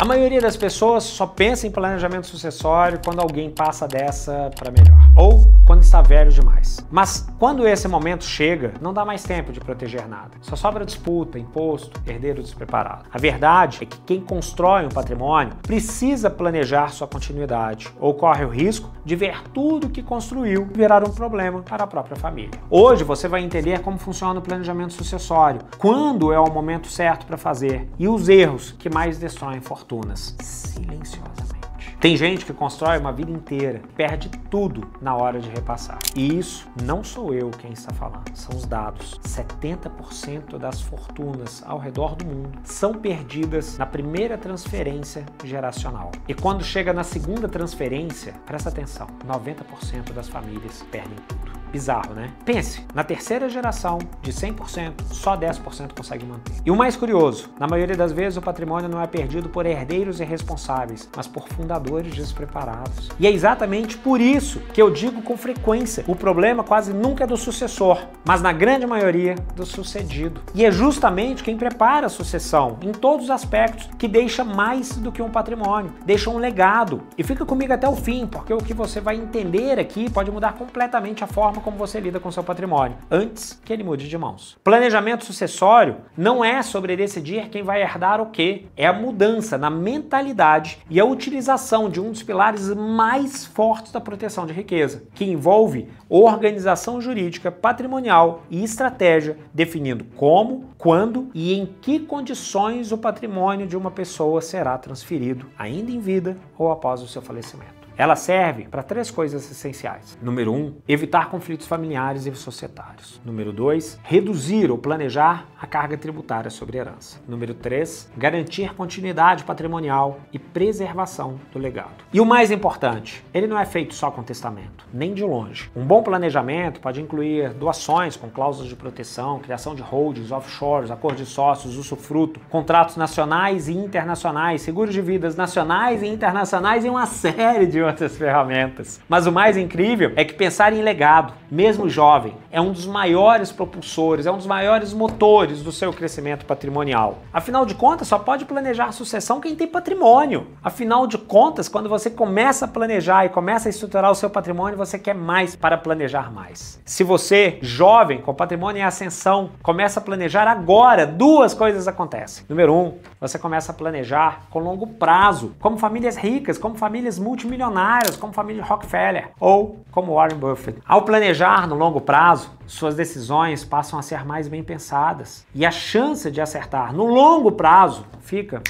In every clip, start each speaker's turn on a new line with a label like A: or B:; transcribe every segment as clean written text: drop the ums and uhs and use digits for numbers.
A: A maioria das pessoas só pensa em planejamento sucessório quando alguém passa dessa para melhor, ou quando está velho demais. Mas quando esse momento chega, não dá mais tempo de proteger nada. Só sobra disputa, imposto, herdeiro despreparado. A verdade é que quem constrói um patrimônio precisa planejar sua continuidade, ou corre o risco de ver tudo que construiu virar um problema para a própria família. Hoje você vai entender como funciona o planejamento sucessório, quando é o momento certo para fazer e os erros que mais destroem fortunas silenciosamente. Tem gente que constrói uma vida inteira, perde tudo na hora de repassar. E isso não sou eu quem está falando, são os dados. 70% das fortunas ao redor do mundo são perdidas na primeira transferência geracional. E quando chega na segunda transferência, presta atenção, 90% das famílias perdem tudo. Bizarro, né? Pense, na terceira geração, de 100%, só 10% consegue manter. E o mais curioso, na maioria das vezes o patrimônio não é perdido por herdeiros irresponsáveis, mas por fundadores despreparados. E é exatamente por isso que eu digo com frequência, o problema quase nunca é do sucessor, mas na grande maioria do sucedido. E é justamente quem prepara a sucessão, em todos os aspectos, que deixa mais do que um patrimônio, deixa um legado. E fica comigo até o fim, porque o que você vai entender aqui pode mudar completamente a forma como você lida com seu patrimônio, antes que ele mude de mãos. Planejamento sucessório não é sobre decidir quem vai herdar o quê, é a mudança na mentalidade e a utilização de um dos pilares mais fortes da proteção de riqueza, que envolve organização jurídica, patrimonial e estratégia, definindo como, quando e em que condições o patrimônio de uma pessoa será transferido, ainda em vida ou após o seu falecimento. Ela serve para 3 coisas essenciais. Número 1, evitar conflitos familiares e societários. Número 2, reduzir ou planejar a carga tributária sobre a herança. Número 3, garantir continuidade patrimonial e preservação do legado. E o mais importante, ele não é feito só com testamento, nem de longe. Um bom planejamento pode incluir doações com cláusulas de proteção, criação de holdings, offshores, acordos de sócios, usufruto, contratos nacionais e internacionais, seguros de vidas nacionais e internacionais e uma série de outras ferramentas. Mas o mais incrível é que pensar em legado, mesmo jovem, é um dos maiores propulsores, é um dos maiores motores do seu crescimento patrimonial. Afinal de contas, só pode planejar sucessão quem tem patrimônio. Afinal de contas, quando você começa a planejar e começa a estruturar o seu patrimônio, você quer mais para planejar mais. Se você, jovem, com patrimônio em ascensão, começa a planejar agora, 2 coisas acontecem. Número 1, você começa a planejar com longo prazo, como famílias ricas, como famílias multimilionárias, como família Rockefeller ou como Warren Buffett. Ao planejar no longo prazo, suas decisões passam a ser mais bem pensadas e a chance de acertar no longo prazo fica...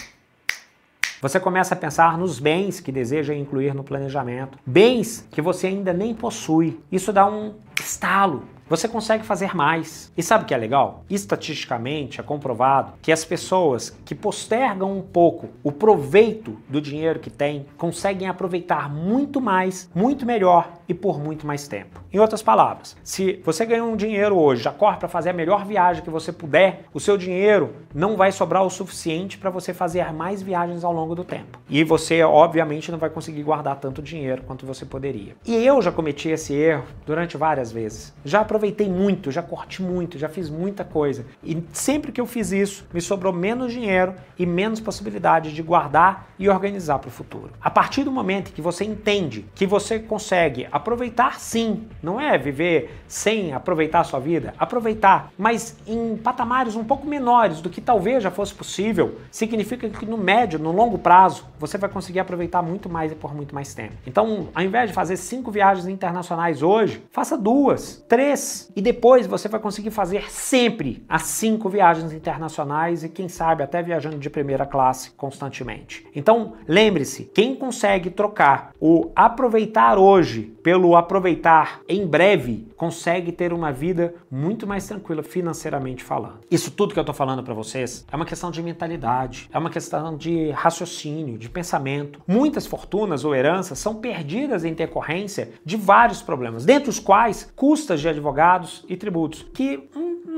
A: Você começa a pensar nos bens que deseja incluir no planejamento, bens que você ainda nem possui. Isso dá um estalo. Você consegue fazer mais. E sabe o que é legal? Estatisticamente é comprovado que as pessoas que postergam um pouco o proveito do dinheiro que têm conseguem aproveitar muito mais, muito melhor e por muito mais tempo. Em outras palavras, se você ganhou um dinheiro hoje, já corre para fazer a melhor viagem que você puder, o seu dinheiro não vai sobrar o suficiente para você fazer mais viagens ao longo do tempo. E você, obviamente, não vai conseguir guardar tanto dinheiro quanto você poderia. E eu já cometi esse erro durante várias vezes. Já aproveitei muito, já curti muito, já fiz muita coisa. E sempre que eu fiz isso, me sobrou menos dinheiro e menos possibilidade de guardar e organizar para o futuro. A partir do momento que você entende que você consegue aproveitar sim, não é viver sem aproveitar a sua vida, aproveitar, mas em patamares um pouco menores do que talvez já fosse possível, significa que no médio, no longo prazo, você vai conseguir aproveitar muito mais e por muito mais tempo. Então, ao invés de fazer 5 viagens internacionais hoje, faça 2, 3 e depois você vai conseguir fazer sempre as 5 viagens internacionais e quem sabe até viajando de primeira classe constantemente. Então, lembre-se, quem consegue trocar o aproveitar hoje pelo aproveitar em breve, consegue ter uma vida muito mais tranquila financeiramente falando. Isso tudo que eu tô falando para vocês é uma questão de mentalidade, é uma questão de raciocínio, de pensamento. Muitas fortunas ou heranças são perdidas em decorrência de vários problemas, dentre os quais custas de advogados e tributos, que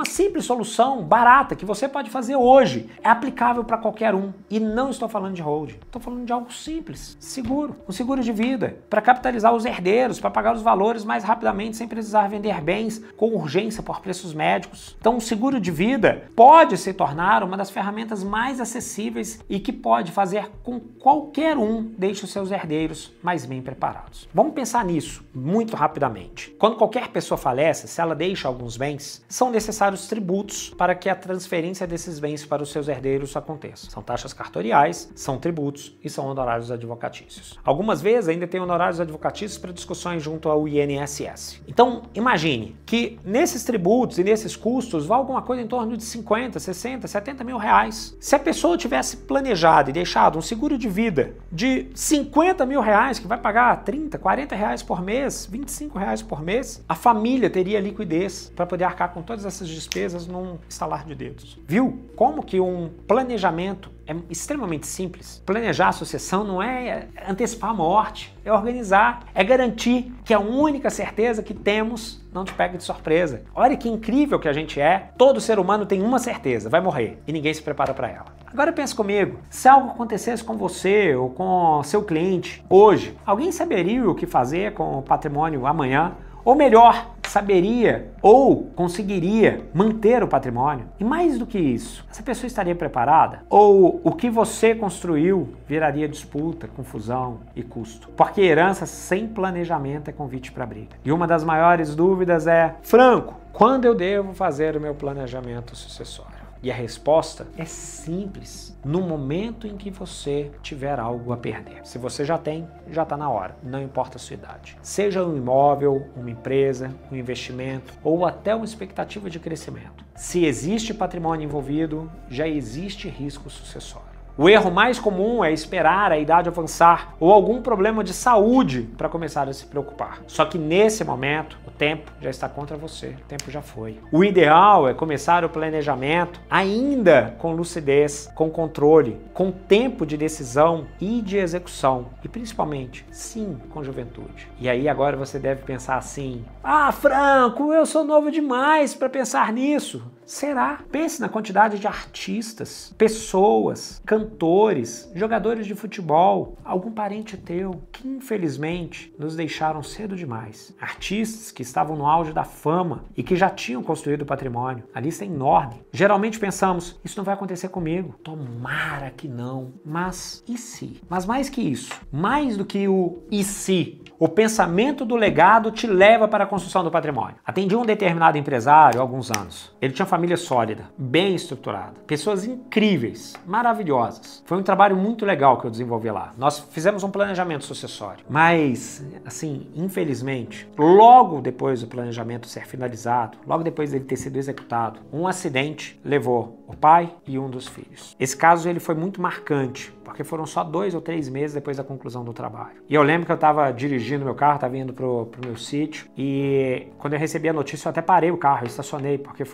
A: Uma simples solução barata que você pode fazer hoje é aplicável para qualquer um. E não estou falando de hold, estou falando de algo simples, seguro, um seguro de vida, para capitalizar os herdeiros, para pagar os valores mais rapidamente sem precisar vender bens com urgência por preços médicos. Então, um seguro de vida pode se tornar uma das ferramentas mais acessíveis e que pode fazer com qualquer um deixe os seus herdeiros mais bem preparados. Vamos pensar nisso muito rapidamente. Quando qualquer pessoa falece, se ela deixa alguns bens, são necessários tributos para que a transferência desses bens para os seus herdeiros aconteça. São taxas cartoriais, são tributos e são honorários advocatícios. Algumas vezes ainda tem honorários advocatícios para discussões junto ao INSS. Então, imagine que nesses tributos e nesses custos vá alguma coisa em torno de 50, 60, 70 mil reais. Se a pessoa tivesse planejado e deixado um seguro de vida de 50 mil reais, que vai pagar 30, 40 reais por mês, 25 reais por mês, a família teria liquidez para poder arcar com todas essas despesas num estalar de dedos. Viu como que um planejamento é extremamente simples? Planejar a sucessão não é antecipar a morte, é organizar, é garantir que a única certeza que temos não te pegue de surpresa. Olha que incrível que a gente é. Todo ser humano tem uma certeza, vai morrer, e ninguém se prepara para ela. Agora pensa comigo, se algo acontecesse com você ou com seu cliente hoje, alguém saberia o que fazer com o patrimônio amanhã? Ou melhor, saberia ou conseguiria manter o patrimônio? E mais do que isso, essa pessoa estaria preparada? Ou o que você construiu viraria disputa, confusão e custo? Porque herança sem planejamento é convite para briga. E uma das maiores dúvidas é: Franco, quando eu devo fazer o meu planejamento sucessório? E a resposta é simples: no momento em que você tiver algo a perder. Se você já tem, já está na hora, não importa a sua idade. Seja um imóvel, uma empresa, um investimento ou até uma expectativa de crescimento. Se existe patrimônio envolvido, já existe risco sucessório. O erro mais comum é esperar a idade avançar ou algum problema de saúde para começar a se preocupar. Só que nesse momento, o tempo já está contra você, o tempo já foi. O ideal é começar o planejamento ainda com lucidez, com controle, com tempo de decisão e de execução. E principalmente, sim, com juventude. E aí agora você deve pensar assim: ah, Franco, eu sou novo demais para pensar nisso. Será? Pense na quantidade de artistas, pessoas, cantores, jogadores de futebol, algum parente teu que infelizmente nos deixaram cedo demais. Artistas que estavam no auge da fama e que já tinham construído patrimônio. A lista é enorme. Geralmente pensamos: isso não vai acontecer comigo. Tomara que não. Mas e se? Mas mais que isso, mais do que o e se, o pensamento do legado te leva para a construção do patrimônio. Atendi um determinado empresário há alguns anos. Ele tinha família sólida, bem estruturada, pessoas incríveis, maravilhosas. Foi um trabalho muito legal que eu desenvolvi lá. Nós fizemos um planejamento sucessório. Mas, assim, infelizmente, logo depois do planejamento ser finalizado, logo depois dele ter sido executado, um acidente levou o pai e um dos filhos. Esse caso ele foi muito marcante, porque foram só 2 ou 3 meses depois da conclusão do trabalho. E eu lembro que eu estava dirigindo meu carro, estava indo pro meu sítio, e quando eu recebi a notícia eu até parei o carro, eu estacionei, porque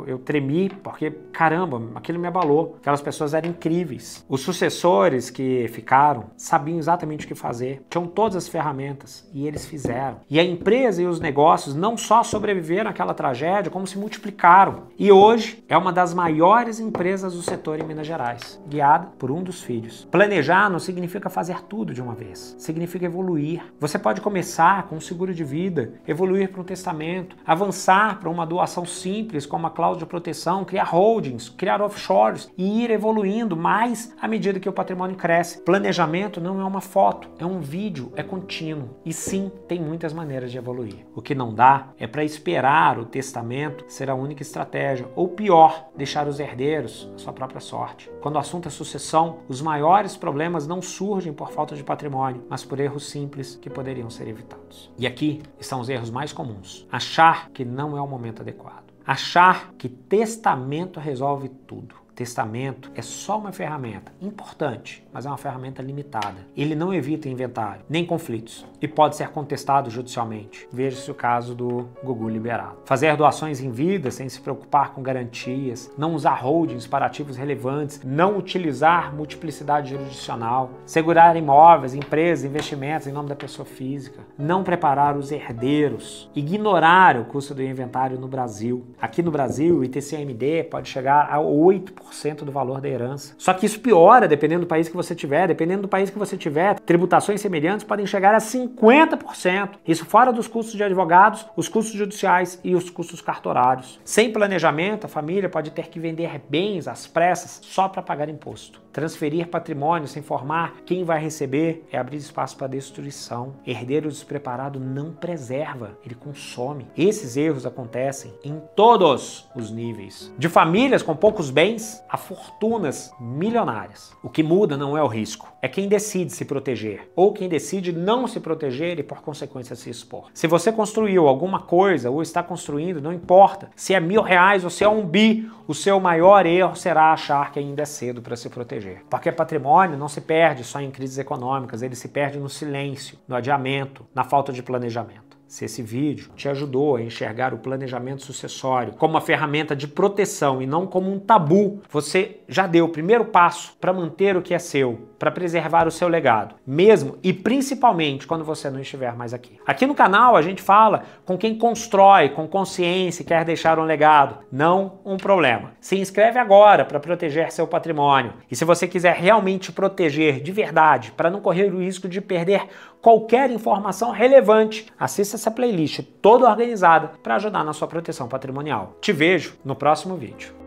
A: eu tremi, porque caramba, aquilo me abalou. Aquelas pessoas eram incríveis. Os sucessores que ficaram sabiam exatamente o que fazer, tinham todas as ferramentas e eles fizeram. E a empresa e os negócios não só sobreviveram àquela tragédia, como se multiplicaram. E hoje é uma das maiores empresas do setor em Minas Gerais, guiada por um dos filhos. Planejar não significa fazer tudo de uma vez, significa evoluir. Você pode começar com um seguro de vida, evoluir para um testamento, avançar para uma doação simples com uma cláusula de proteção, criar holdings, criar offshores e ir evoluindo mais à medida que o patrimônio cresce. Planejamento não é uma foto, é um vídeo, é contínuo. E sim, tem muitas maneiras de evoluir. O que não dá é para esperar o testamento ser a única estratégia, ou pior, deixar os herdeiros à sua própria sorte. Quando o assunto é sucessão, os maiores problemas não surgem por falta de patrimônio, mas por erros simples que poderiam ser evitados. E aqui estão os erros mais comuns. Achar que não é o momento adequado. Achar que testamento resolve tudo. Testamento é só uma ferramenta importante, mas é uma ferramenta limitada. Ele não evita inventário, nem conflitos, e pode ser contestado judicialmente. Veja-se o caso do Gugu liberado. Fazer doações em vida sem se preocupar com garantias, não usar holdings para ativos relevantes, não utilizar multiplicidade jurisdicional, segurar imóveis, empresas, investimentos em nome da pessoa física, não preparar os herdeiros, ignorar o custo do inventário no Brasil. Aqui no Brasil, o ITCMD pode chegar a 8% do valor da herança. Só que isso piora dependendo do país que você tiver. Dependendo do país que você tiver, tributações semelhantes podem chegar a 50%. Isso fora dos custos de advogados, os custos judiciais e os custos cartorários. Sem planejamento, a família pode ter que vender bens às pressas só para pagar imposto. Transferir patrimônio sem informar quem vai receber é abrir espaço para destruição. Herdeiro despreparado não preserva, ele consome. Esses erros acontecem em todos os níveis. De famílias com poucos bens a fortunas milionárias. O que muda não é o risco, é quem decide se proteger ou quem decide não se proteger e por consequência se expor. Se você construiu alguma coisa ou está construindo, não importa se é R$1.000 ou se é 1 bi, o seu maior erro será achar que ainda é cedo para se proteger. Porque patrimônio não se perde só em crises econômicas, ele se perde no silêncio, no adiamento, na falta de planejamento. Se esse vídeo te ajudou a enxergar o planejamento sucessório como uma ferramenta de proteção e não como um tabu, você já deu o primeiro passo para manter o que é seu, para preservar o seu legado, mesmo e principalmente quando você não estiver mais aqui. Aqui no canal a gente fala com quem constrói, com consciência e quer deixar um legado, não um problema. Se inscreve agora para proteger seu patrimônio. E se você quiser realmente proteger de verdade, para não correr o risco de perder qualquer informação relevante, assista essa playlist toda organizada para ajudar na sua proteção patrimonial. Te vejo no próximo vídeo.